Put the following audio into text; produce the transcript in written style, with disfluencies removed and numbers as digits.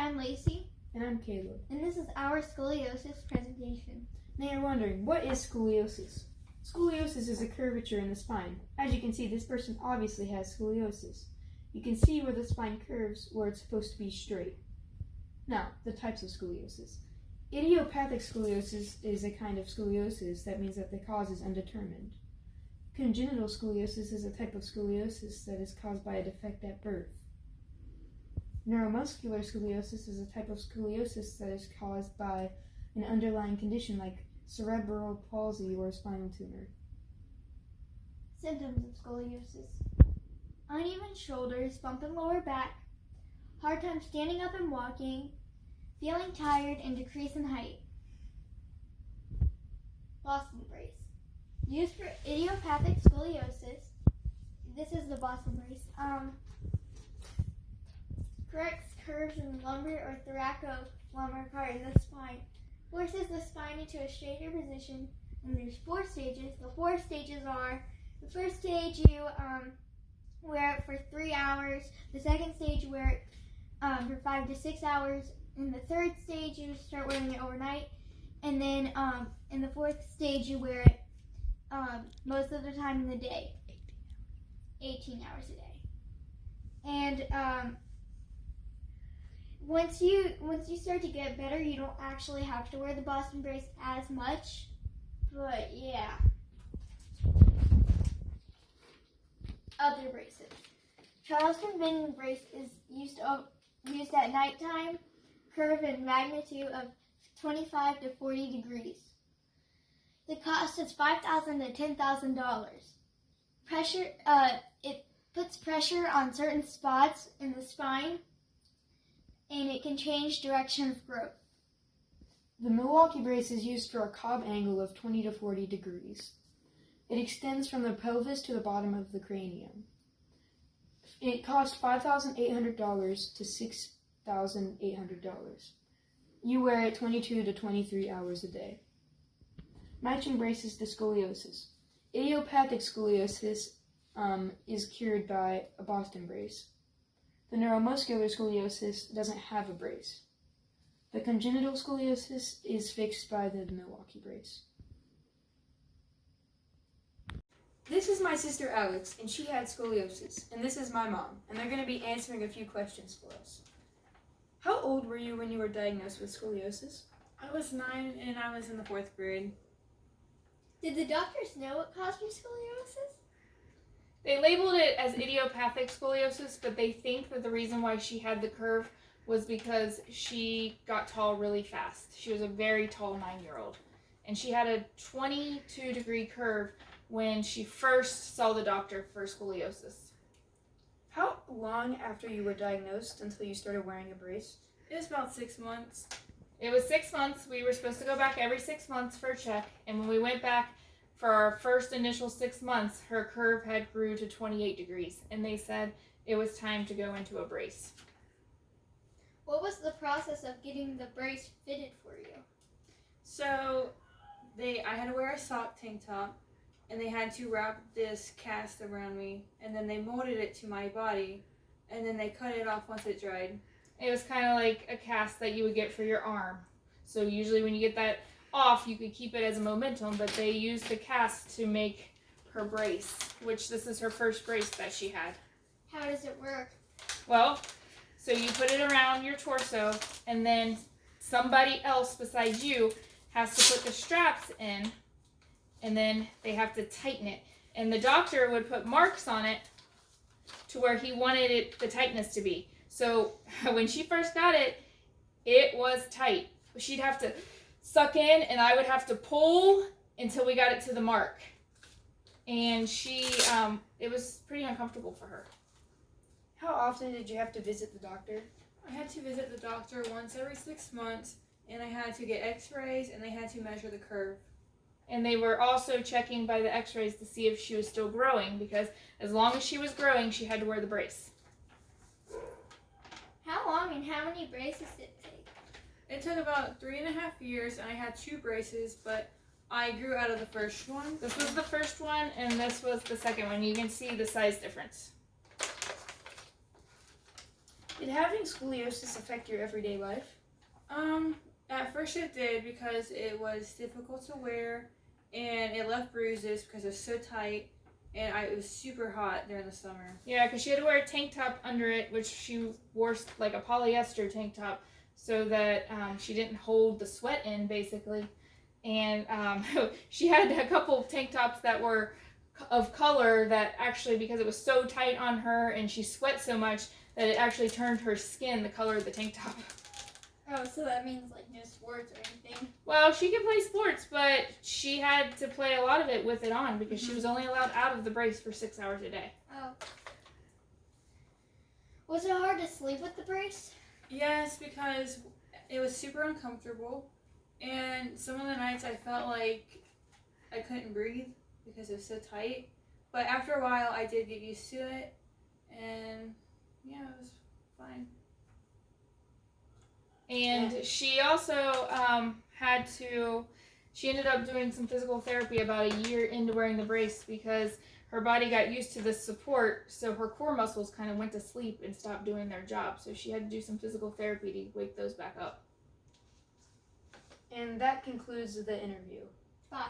I'm Lacey. And I'm Caleb. And this is our scoliosis presentation. Now you're wondering, what is scoliosis? Scoliosis is a curvature in the spine. As you can see, this person obviously has scoliosis. You can see where the spine curves where it's supposed to be straight. Now, the types of scoliosis. Idiopathic scoliosis is a kind of scoliosis that means that the cause is undetermined. Congenital scoliosis is a type of scoliosis that is caused by a defect at birth. Neuromuscular scoliosis is a type of scoliosis that is caused by an underlying condition like cerebral palsy or spinal tumor. Symptoms of scoliosis: uneven shoulders, bump in lower back, hard time standing up and walking, feeling tired, and decrease in height. Boston brace. Used for idiopathic scoliosis. This is the Boston brace. Corrects curves in the lumbar or thoracolumbar part of the spine. Forces the spine into a straighter position. And there's 4 stages. The 4 stages are: the first stage you wear it for 3 hours. The second stage you wear it for 5 to 6 hours. In the third stage you start wearing it overnight. And then in the 4th stage you wear it most of the time in the day. 18 hours a day. And once you start to get better, you don't actually have to wear the Boston brace as much. But yeah. Other braces. Charleston bending brace is used at nighttime. Curve in magnitude of 25 to 40 degrees. The cost is $5,000 to $10,000. Pressure. It puts pressure on certain spots in the spine, and it can change direction of growth. The Milwaukee brace is used for a Cobb angle of 20 to 40 degrees. It extends from the pelvis to the bottom of the cranium. It costs $5,800 to $6,800. You wear it 22 to 23 hours a day. Matching braces to scoliosis. Idiopathic scoliosis is cured by a Boston brace. The neuromuscular scoliosis doesn't have a brace. The congenital scoliosis is fixed by the Milwaukee brace. This is my sister Alex, and she had scoliosis. And this is my mom, and they're going to be answering a few questions for us. How old were you when you were diagnosed with scoliosis? I was 9 and I was in the 4th grade. Did the doctors know what caused your scoliosis? They labeled it as idiopathic scoliosis, but they think that the reason why she had the curve was because she got tall really fast. She was a very tall 9-year-old. And she had a 22-degree curve when she first saw the doctor for scoliosis. How long after you were diagnosed until you started wearing a brace? It was about 6 months. It was 6 months. We were supposed to go back every 6 months for a check. And when we went back for our first initial 6 months, her curve had grew to 28 degrees. And they said it was time to go into a brace. What was the process of getting the brace fitted for you? So I had to wear a sock tank top, and they had to wrap this cast around me, and then they molded it to my body, and then they cut it off once it dried. It was kind of like a cast that you would get for your arm. So usually when you get that off, you could keep it as a momentum, but they used the cast to make her brace, which this is her first brace that she had. How does it work? Well, so you put it around your torso, and then somebody else besides you has to put the straps in, and then they have to tighten it. And the doctor would put marks on it to where he wanted the tightness to be. So when she first got it, it was tight. She'd have to suck in, and I would have to pull until we got it to the mark. And it was pretty uncomfortable for her. How often did you have to visit the doctor? I had to visit the doctor once every 6 months, and I had to get x-rays, and they had to measure the curve. And they were also checking by the x-rays to see if she was still growing, because as long as she was growing, she had to wear the brace. How long and how many braces did it take? It took about 3.5 years, and I had 2 braces, but I grew out of the first one. This was the first one, and this was the second one. You can see the size difference. Did having scoliosis affect your everyday life? At first it did because it was difficult to wear, and it left bruises because it was so tight, and it was super hot during the summer. Yeah, because she had to wear a tank top under it, which she wore like a polyester tank top, so that she didn't hold the sweat in, basically. And she had a couple of tank tops that were of color that actually, because it was so tight on her and she sweat so much, that it actually turned her skin the color of the tank top. Oh, so that means like no sports or anything. Well, she could play sports, but she had to play a lot of it with it on because she was only allowed out of the brace for 6 hours a day. Oh. Was it hard to sleep with the brace? Yes, because it was super uncomfortable, and some of the nights I felt like I couldn't breathe because it was so tight. But after a while, I did get used to it, and yeah, it was fine. And she also she ended up doing some physical therapy about a year into wearing the brace because her body got used to this support, so her core muscles kind of went to sleep and stopped doing their job. So she had to do some physical therapy to wake those back up. And that concludes the interview. Bye.